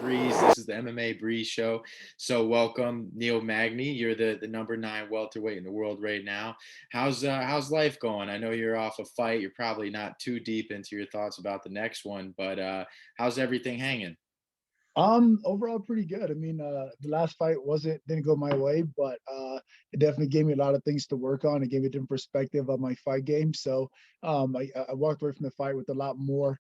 Breeze. This is the MMA Breeze show. So welcome, Neil Magny. You're the number 9 welterweight in the world right now. How's life going? I know you're off a fight. You're probably not too deep into your thoughts about the next one, but how's everything hanging? Overall pretty good. I mean, the last fight didn't go my way, but it definitely gave me a lot of things to work on. It gave me a different perspective of my fight game. So I walked away from the fight with a lot more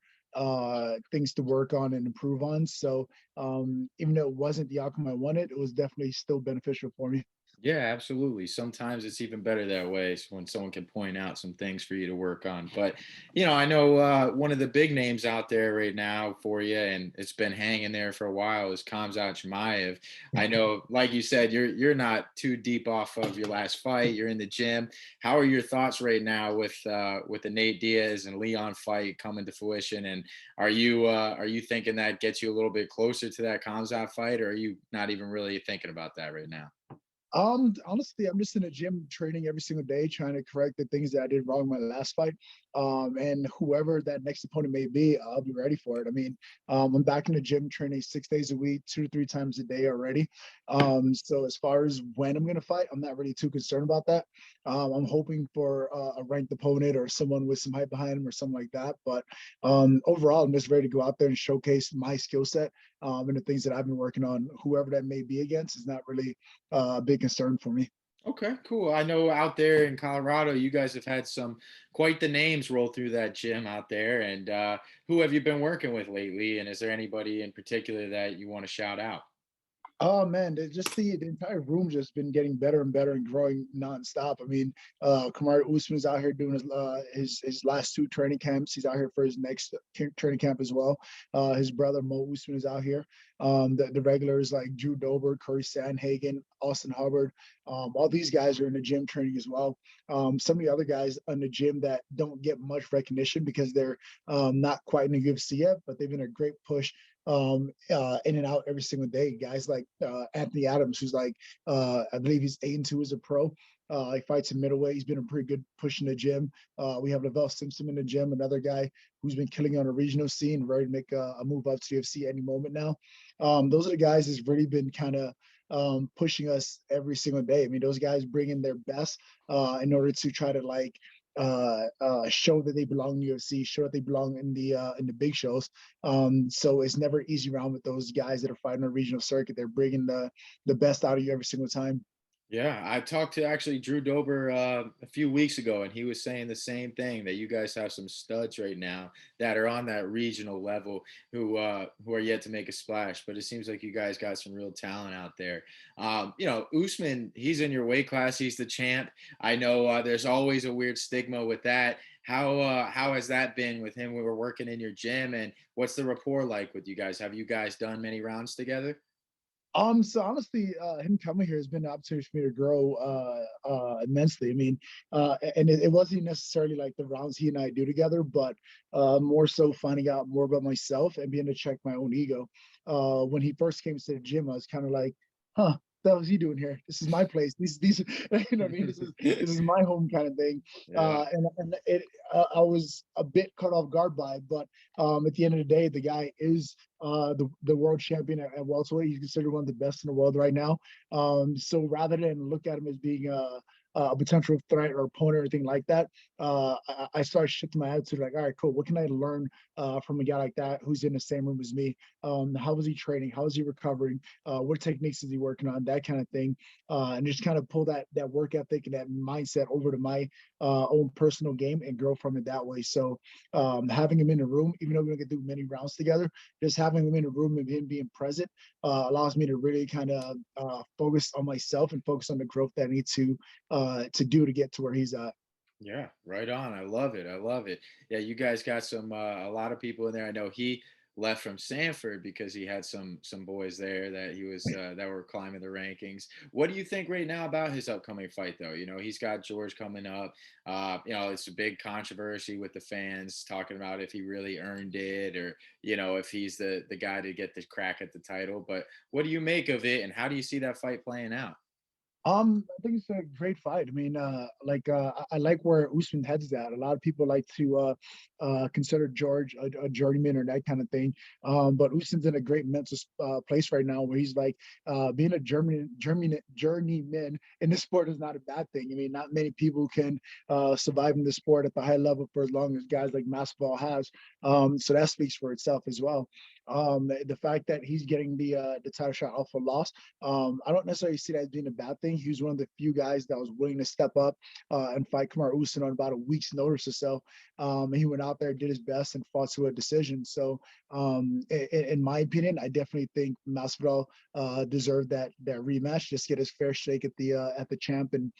things to work on and improve on. So even though it wasn't the outcome I wanted, it was definitely still beneficial for me. Yeah, absolutely. Sometimes it's even better that way when someone can point out some things for you to work on. But, I know one of the big names out there right now for you, and it's been hanging there for a while, is Khamzat Chimaev. I know, like you said, you're not too deep off of your last fight. You're in the gym. How are your thoughts right now with the Nate Diaz and Leon fight coming to fruition? And are you thinking that gets you a little bit closer to that Khamzat fight, or are you not even really thinking about that right now? Honestly, I'm just in the gym training every single day, trying to correct the things that I did wrong in my last fight. And whoever that next opponent may be, I'll be ready for it. I mean, I'm back in the gym training 6 days a week, 2 to 3 times a day already. So as far as when I'm gonna fight, I'm not really too concerned about that. I'm hoping for a ranked opponent or someone with some hype behind him or something like that. But overall, I'm just ready to go out there and showcase my skill set and the things that I've been working on. Whoever that may be against is not really a big concern for me. Okay, cool. I know out there in Colorado, you guys have had some quite the names roll through that gym out there. And who have you been working with lately? And is there anybody in particular that you want to shout out? Oh man, just the entire room just been getting better and better and growing nonstop. I mean, Kamar Usman's out here doing his last two training camps. He's out here for his next training camp as well. His brother Mo Usman is out here. The regulars like Drew Dober, Curry Sandhagen, Austin Hubbard, all these guys are in the gym training as well. Some of the other guys in the gym that don't get much recognition because they're not quite in the UFC yet, but they've been a great push in and out every single day. Guys like Anthony Adams, who's like, I believe he's 8-2 as a pro. He fights in middleweight. He's been a pretty good push in the gym. We have Lavelle Simpson in the gym, another guy who's been killing on a regional scene, ready to make a move up to the UFC any moment now. Those are the guys that's really been kind of pushing us every single day. I mean, those guys bring in their best in order to try to like show that they belong in the UFC, show that they belong in the big shows. So it's never easy round with those guys that are fighting on a regional circuit. They're bringing the best out of you every single time. Yeah, I talked to actually Drew Dober a few weeks ago, and he was saying the same thing that you guys have some studs right now that are on that regional level who are yet to make a splash. But it seems like you guys got some real talent out there. Usman, he's in your weight class. He's the champ. I know there's always a weird stigma with that. How has that been with him? We were working in your gym, and what's the rapport like with you guys? Have you guys done many rounds together? So honestly, him coming here has been an opportunity for me to grow immensely. I mean, and it wasn't necessarily like the rounds he and I do together, but more so finding out more about myself and being able to check my own ego. When he first came to the gym, I was kind of like, huh, what was he doing here? This is my place. These, you know what I mean? This is my home kind of thing. Yeah. I was a bit caught off guard by, but at the end of the day, the guy is the world champion at welterweight. He's considered one of the best in the world right now. So rather than look at him as being a potential threat or opponent or anything like that, I started shifting my attitude like, all right, cool. What can I learn from a guy like that who's in the same room as me? How is he training? How is he recovering? What techniques is he working on? That kind of thing, and just kind of pull that work ethic and that mindset over to my own personal game and grow from it that way. So having him in the room, even though we don't get to do many rounds together, just having him in the room and him being present allows me to really kind of focus on myself and focus on the growth that I need to do to get to where he's at. Yeah, right on. I love it. I love it. Yeah, you guys got some a lot of people in there. I know he left from Sanford because he had some boys there that he was that were climbing the rankings. What do you think right now about his upcoming fight though? He's got George coming up. It's a big controversy with the fans talking about if he really earned it or, if he's the guy to get the crack at the title. But what do you make of it and how do you see that fight playing out? I think it's a great fight. I mean, I like where Usman heads at. A lot of people like to consider George a journeyman or that kind of thing. But Usman's in a great mental place right now, where he's like being a journeyman in this sport is not a bad thing. I mean, not many people can survive in this sport at the high level for as long as guys like Masvidal has. So that speaks for itself as well. The fact that he's getting the title shot off a loss, I don't necessarily see that as being a bad thing. He was one of the few guys that was willing to step up and fight Kamaru Usman on about a week's notice or so. And he went out there, did his best, and fought to a decision. So, in my opinion, I definitely think Masvidal deserved that rematch. Just get his fair shake at the champ and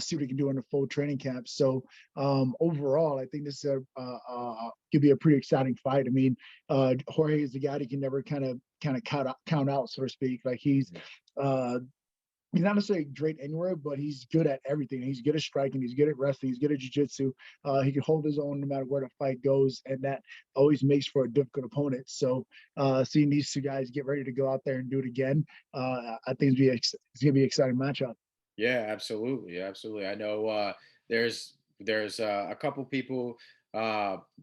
see what he can do in a full training camp. So, overall, I think this is could be a pretty exciting fight. I mean, Jorge is the guy that can never kind of count out, so to speak. Like uh, he's not necessarily great anywhere, but he's good at everything. He's good at striking. He's good at wrestling. He's good at jiu-jitsu. He can hold his own no matter where the fight goes, and that always makes for a difficult opponent. So seeing these two guys get ready to go out there and do it again, I think it's gonna be an exciting matchup. Yeah, absolutely, absolutely. I know there's a couple people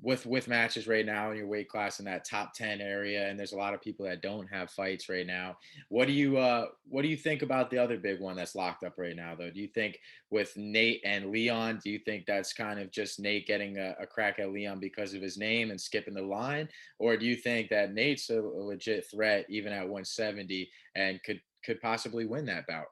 with matches right now in your weight class in that top 10 area, and there's a lot of people that don't have fights right now. What do you think about the other big one that's locked up right now though? Do you think with Nate and Leon, do you think that's kind of just Nate getting a crack at Leon because of his name and skipping the line, or do you think that Nate's a legit threat even at 170 and could possibly win that bout?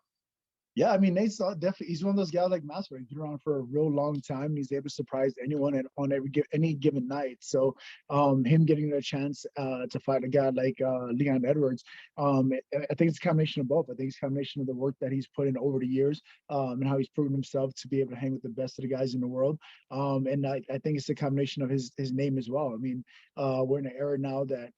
Yeah, I mean, Nate's definitely he's one of those guys like Masvidal. He's been around for a real long time. And he's able to surprise anyone on any given night. So, him getting a chance to fight a guy like Leon Edwards, I think it's a combination of both. I think it's a combination of the work that he's put in over the years, and how he's proven himself to be able to hang with the best of the guys in the world. And I think it's a combination of his name as well. I mean, we're in an era now that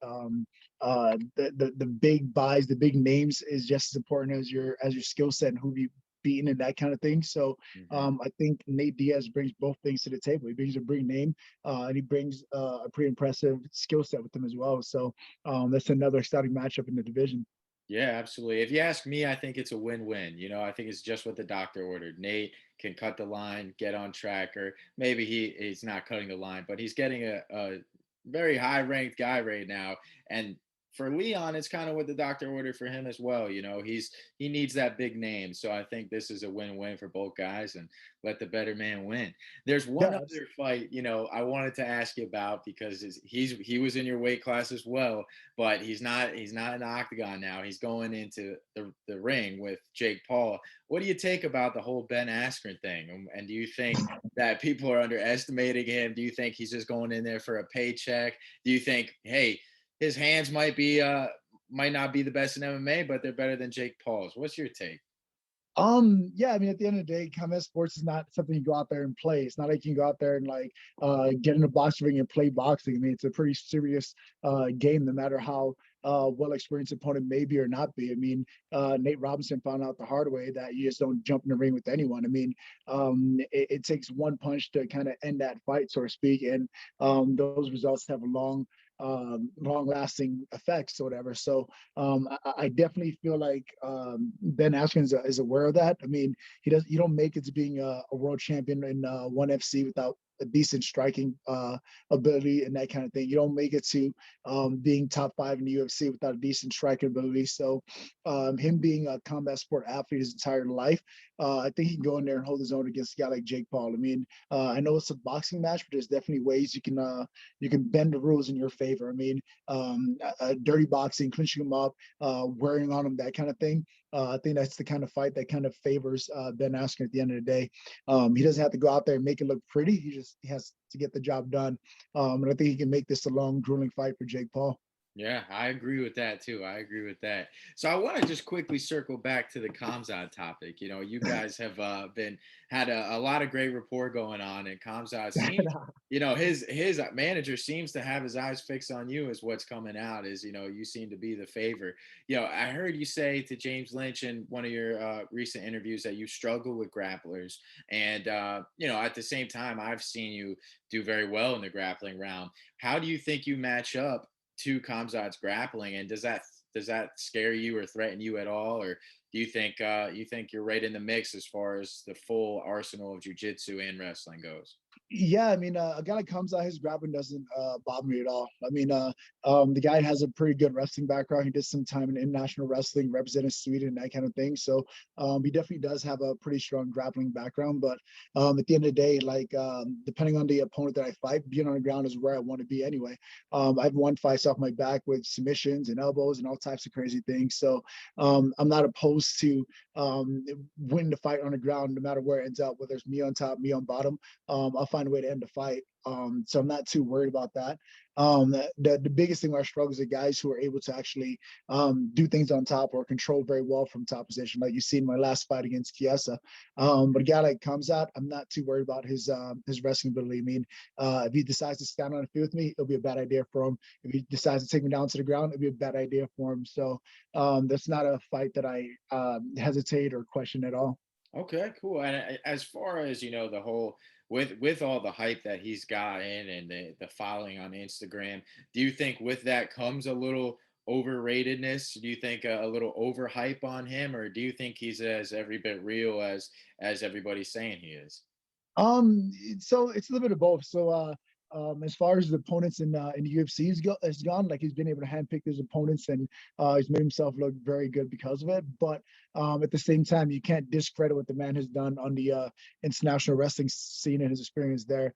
the big buys, the big names is just as important as your skill set and who you beaten and that kind of thing. So Mhm. I think Nate Diaz brings both things to the table. He brings a big name, and he brings a pretty impressive skill set with him as well. So that's another exciting matchup in the division. Yeah, absolutely. If you ask me, I think it's a win-win. I think it's just what the doctor ordered. Nate can cut the line, get on track, or maybe he's not cutting the line, but he's getting a very high-ranked guy right now. And for Leon, it's kind of what the doctor ordered for him as well. He needs that big name. So I think this is a win-win for both guys and let the better man win. There's one Yeah, other fight, I wanted to ask you about because he was in your weight class as well, but he's not in the octagon now. He's going into the ring with Jake Paul. What do you take about the whole Ben Askren thing? And do you think that people are underestimating him? Do you think he's just going in there for a paycheck? Do you think, hey, his hands might not be the best in MMA, but they're better than Jake Paul's? What's your take? yeah, I mean, at the end of the day, combat sports is not something you go out there and play. It's not like you can go out there and like get in a boxing ring and play boxing. I mean, it's a pretty serious game, no matter how well experienced opponent may be or not be. I mean, Nate Robinson found out the hard way that you just don't jump in the ring with anyone. I mean, it takes one punch to kind of end that fight, so to speak, and those results have a long lasting effects or whatever. So I definitely feel like Ben Askren is aware of that. I mean, you don't make it to being a world champion in ONE FC without a decent striking ability and that kind of thing. You don't make it to being top five in the UFC without a decent striking ability. So him being a combat sport athlete his entire life, I think he can go in there and hold his own against a guy like Jake Paul. I mean, I know it's a boxing match, but there's definitely ways you can bend the rules in your favor. I mean, dirty boxing, clinching him up, wearing on him, that kind of thing. I think that's the kind of fight that kind of favors Ben Askren at the end of the day. He doesn't have to go out there and make it look pretty. He has to get the job done. And I think he can make this a long, grueling fight for Jake Paul. Yeah, I agree with that too. I agree with that. So I want to just quickly circle back to the Khamzat topic. You guys have been had a lot of great rapport going on, and Khamzat seems, his manager seems to have his eyes fixed on you. Is what's coming out is you seem to be the favor. I heard you say to James Lynch in one of your recent interviews that you struggle with grapplers, and at the same time I've seen you do very well in the grappling round. How do you think you match up to Kamzat's grappling, and does that scare you or threaten you at all, or do you think you're right in the mix as far as the full arsenal of jujitsu and wrestling goes? Yeah, I mean, a guy like Khamzat, his grappling doesn't bother me at all. I mean, the guy has a pretty good wrestling background. He did some time in international wrestling, represented Sweden, that kind of thing. So he definitely does have a pretty strong grappling background. But at the end of the day, like depending on the opponent that I fight, being on the ground is where I want to be anyway. I've won fights off my back with submissions and elbows and all types of crazy things. So I'm not opposed to winning the fight on the ground, no matter where it ends up, whether it's me on top, me on bottom. I'll find a way to end the fight. So I'm not too worried about that. The biggest thing where I struggle is the guys who are able to actually do things on top or control very well from top position, like you see in my last fight against Chiesa. But a guy like Khamzat, I'm not too worried about his wrestling ability. I mean, if he decides to stand on the field with me, it'll be a bad idea for him. If he decides to take me down to the ground, it'll be a bad idea for him. So that's not a fight that I hesitate or question at all. Okay, cool. And as far as the whole with all the hype that he's gotten and the following on Instagram, do you think with that comes a little overratedness? Do you think a little overhype on him, or do you think he's as every bit real as everybody's saying he is? So it's a little bit of both. So as far as the opponents in the UFC has gone, like he's been able to handpick his opponents and he's made himself look very good because of it. But at the same time, you can't discredit what the man has done on the international wrestling scene and his experience there.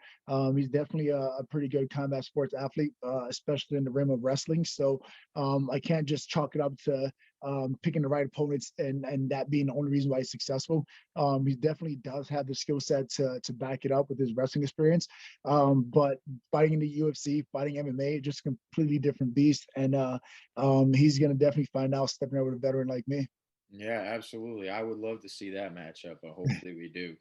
He's definitely a pretty good combat sports athlete, especially in the realm of wrestling. So I can't just chalk it up to picking the right opponents and that being the only reason why he's successful. He definitely does have the skill set to back it up with his wrestling experience. But fighting in the UFC, fighting MMA, just completely different beast. And he's gonna definitely find out stepping over a veteran like me. Yeah, absolutely. I would love to see that matchup, but hopefully we do.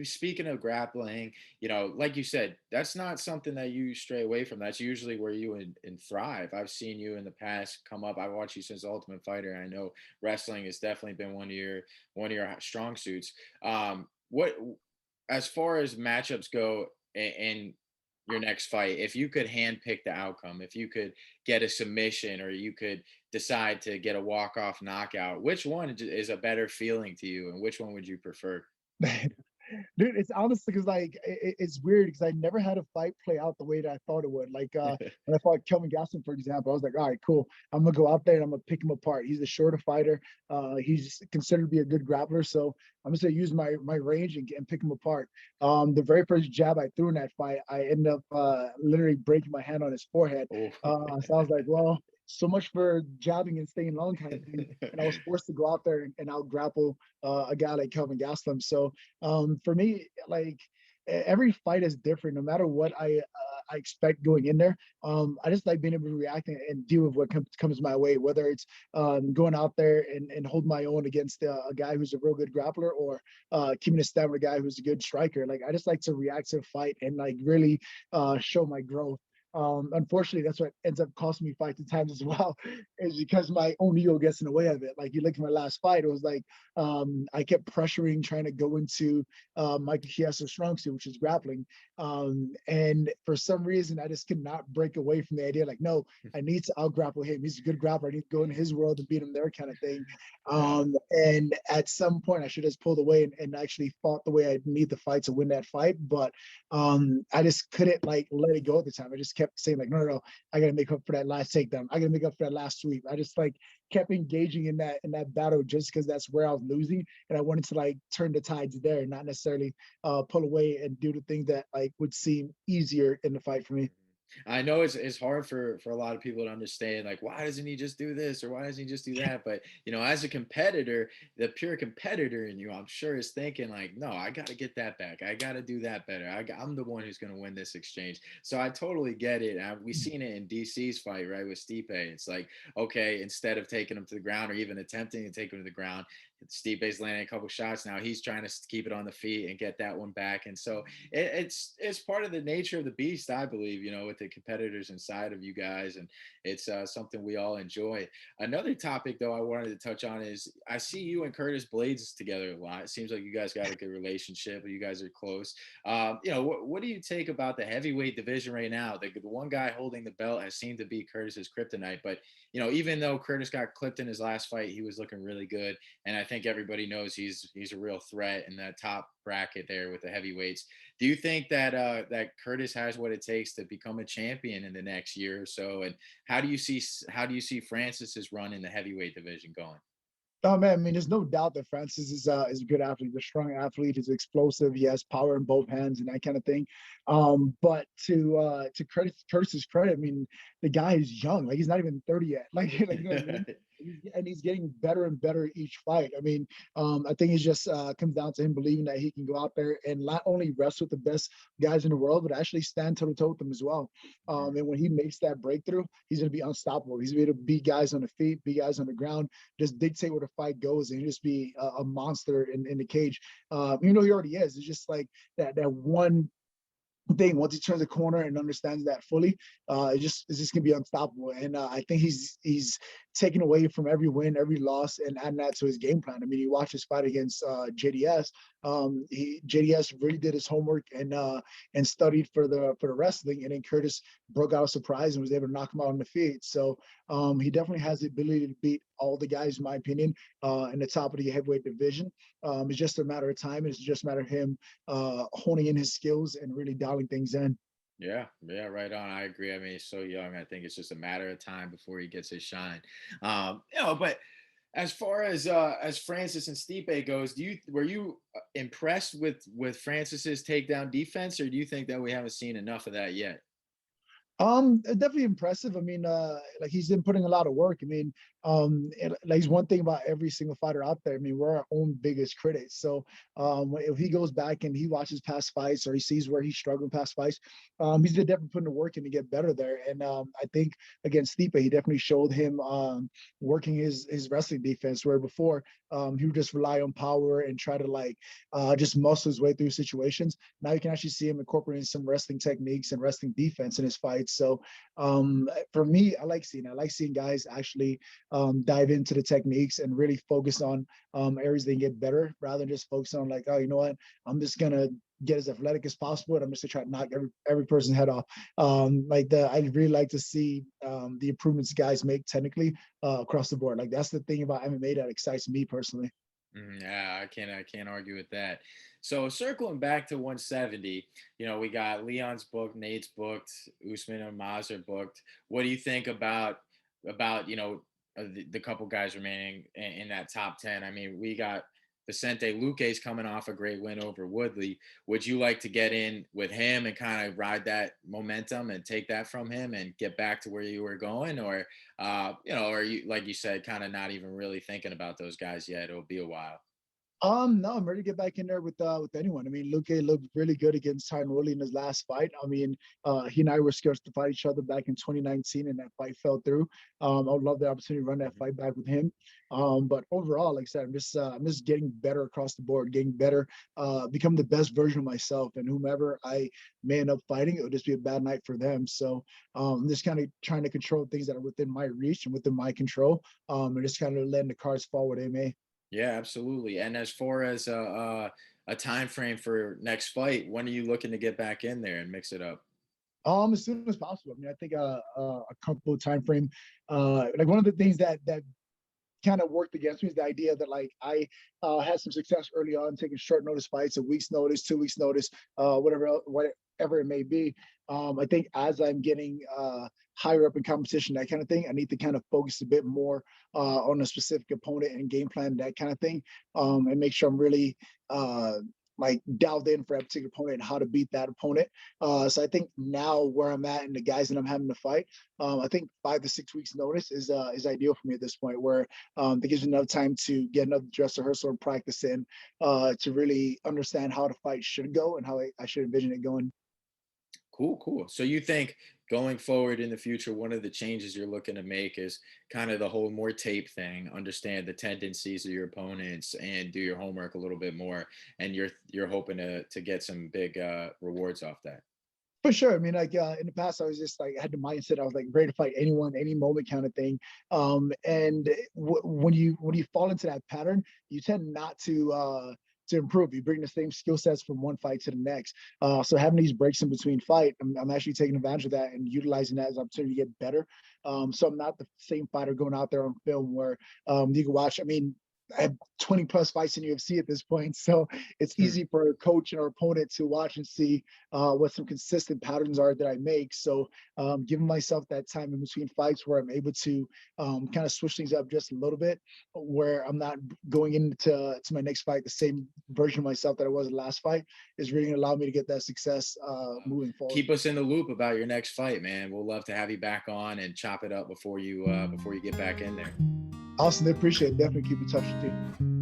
Speaking of grappling, like you said, that's not something that you stray away from. That's usually where you and thrive. I've seen you in the past come up. I've watched you since Ultimate Fighter. I know wrestling has definitely been one of your strong suits. What as far as matchups go in your next fight, if you could handpick the outcome, if you could get a submission or you could decide to get a walk-off knockout, which one is a better feeling to you and which one would you prefer? Dude, it's honestly because like it's weird because I never had a fight play out the way that I thought it would. Like when I fought Kelvin Gastelum, for example, I was like, all right, cool. I'm gonna go out there and I'm gonna pick him apart. He's a shorter fighter. He's considered to be a good grappler, so I'm just gonna use my range and pick him apart. The very first jab I threw in that fight, I ended up literally breaking my hand on his forehead. Oh. So I was like, well, so much for jabbing and staying long kind of thing. And I was forced to go out there and out grapple a guy like Kelvin Gastelum. So for me, like every fight is different. No matter what I expect going in there, I just like being able to react and deal with what comes my way. Whether it's going out there and hold my own against a guy who's a real good grappler, or keeping a stand with a guy who's a good striker. Like I just like to react to a fight and like really show my growth. Unfortunately, that's what ends up costing me fights at times as well, is because my own ego gets in the way of it. Like you look at my last fight, it was like I kept pressuring, trying to go into Michael Chiesa's strong suit, which is grappling. And for some reason, I just could not break away from the idea. Like, no, I need to out grapple him. He's a good grappler. I need to go into his world and beat him there, kind of thing. Yeah. And at some point, I should have pulled away and actually fought the way I need to fight to win that fight. But I just couldn't like let it go at the time. I just kept saying like, no, I got to make up for that last takedown. I got to make up for that last sweep. I just like kept engaging in that battle just because that's where I was losing, and I wanted to like turn the tides there, not necessarily pull away and do the things that like would seem easier in the fight for me. I know it's hard for a lot of people to understand, like, why doesn't he just do this or why doesn't he just do that? But as a competitor, the pure competitor in you, I'm sure, is thinking like, no, I got to get that back. I got to do that better. I'm the one who's going to win this exchange. So I totally get it. We've seen it in DC's fight, right, with Stipe. It's like, okay, instead of taking him to the ground or even attempting to take him to the ground, Stipe's landing a couple shots. Now he's trying to keep it on the feet and get that one back. And so it's part of the nature of the beast, I believe, with the competitors inside of you guys, and it's something we all enjoy. Another topic though I wanted to touch on is I see you and Curtis Blades together a lot. It seems like you guys got a good relationship. You guys are close. What do you take about the heavyweight division right now? The one guy holding the belt has seemed to be Curtis's kryptonite, but even though Curtis got clipped in his last fight, he was looking really good, and I think everybody knows he's a real threat in that top bracket there with the heavyweights. Do you think that that Curtis has what it takes to become a champion in the next year or so? And how do you see Francis's run in the heavyweight division going? Oh man, I mean, there's no doubt that Francis is a good athlete, he's a strong athlete, he's explosive, he has power in both hands and that kind of thing. But to Curtis's credit, I mean, the guy is young, like he's not even 30 yet. Like you know what I mean? And he's getting better and better each fight. I mean, I think it just comes down to him believing that he can go out there and not only wrestle with the best guys in the world, but actually stand toe to toe with them as well. And when he makes that breakthrough, he's going to be unstoppable. He's going to beat guys on the feet, beat guys on the ground, just dictate where the fight goes, and just be a monster in the cage. He already is. It's just like that one thing. Once he turns the corner and understands that fully, it's just gonna be unstoppable. And I think he's taken away from every win, every loss, and adding that to his game plan. I mean, you watch his fight against JDS. JDS really did his homework and studied for the wrestling, and then Curtis broke out a surprise and was able to knock him out on the feet. So he definitely has the ability to beat all the guys, in my opinion, in the top of the heavyweight division. It's just a matter of time. It's just a matter of him honing in his skills and really dialing things in. Yeah, right on. I agree. I mean, he's so young. I think it's just a matter of time before he gets his shine. But as far as Francis and Stipe goes, were you impressed with Francis's takedown defense, or do you think that we haven't seen enough of that yet? Definitely impressive. I mean, like he's been putting a lot of work. I mean, like he's one thing about every single fighter out there. I mean, we're our own biggest critics. So if he goes back and he watches past fights or he sees where he's struggling past fights, he's definitely putting the work in to get better there. And I think against Stipe, he definitely showed him working his wrestling defense, where before he would just rely on power and try to just muscle his way through situations. Now you can actually see him incorporating some wrestling techniques and wrestling defense in his fights. So for me, I like seeing guys actually dive into the techniques and really focus on areas they can get better, rather than just focus on like, oh, you know what, I'm just gonna get as athletic as possible, and I'm just gonna try to knock every person's head off. I really like to see the improvements guys make technically across the board. Like that's the thing about MMA that excites me personally. Yeah, I can't argue with that. So circling back to 170, we got Leon's booked, Nate's booked, Usman and Maz are booked. What do you think about the couple guys remaining in that top 10? I mean, we got Vicente Luque's coming off a great win over Woodley. Would you like to get in with him and kind of ride that momentum and take that from him and get back to where you were going, or are you, like you said, kind of not even really thinking about those guys yet? It'll be a while. No, I'm ready to get back in there with anyone. I mean, Luque looked really good against Tyron Woodley in his last fight. I mean, he and I were scheduled to fight each other back in 2019, and that fight fell through. I would love the opportunity to run that fight back with him. But overall, like I said, I'm just getting better across the board, getting better, become the best version of myself. And whomever I may end up fighting, it would just be a bad night for them. So I'm just kind of trying to control things that are within my reach and within my control, and just kind of letting the cards fall where they may. Yeah, absolutely. And as far as a time frame for next fight, when are you looking to get back in there and mix it up? As soon as possible. I mean, I think a comfortable time frame. Like one of the things that kind of worked against me is the idea that like I had some success early on taking short notice fights, a week's notice, 2 weeks notice, whatever it may be. I think as I'm getting higher up in competition, that kind of thing, I need to kind of focus a bit more on a specific opponent and game plan, that kind of thing, and make sure I'm really like dialed in for that particular opponent and how to beat that opponent. So I think now where I'm at and the guys that I'm having to fight, I think 5 to 6 weeks notice is ideal for me at this point, where that gives me enough time to get another dress rehearsal and practice in, to really understand how the fight should go and how I should envision it going. Cool, cool. So you think going forward in the future, one of the changes you're looking to make is kind of the whole more tape thing, understand the tendencies of your opponents and do your homework a little bit more. And you're hoping to get some big rewards off that. For sure. I mean, like in the past, I was just like I had the mindset I was like ready to fight anyone, any moment kind of thing. And when you fall into that pattern, you tend not to improve. You bring the same skill sets from one fight to the next. So having these breaks in between fight, I'm actually taking advantage of that and utilizing that as an opportunity to get better. So I'm not the same fighter going out there on film where you can watch. I mean, I have 20 plus fights in UFC at this point, so it's Hmm. easy for a coach and our opponent to watch and see what some consistent patterns are that I make. So giving myself that time in between fights where I'm able to kind of switch things up just a little bit, where I'm not going into my next fight the same version of myself that I was in the last fight, is really going to allow me to get that success moving forward. Keep us in the loop about your next fight, man. We'll love to have you back on and chop it up before you get back in there. Awesome, I appreciate it. Definitely keep in touch with you.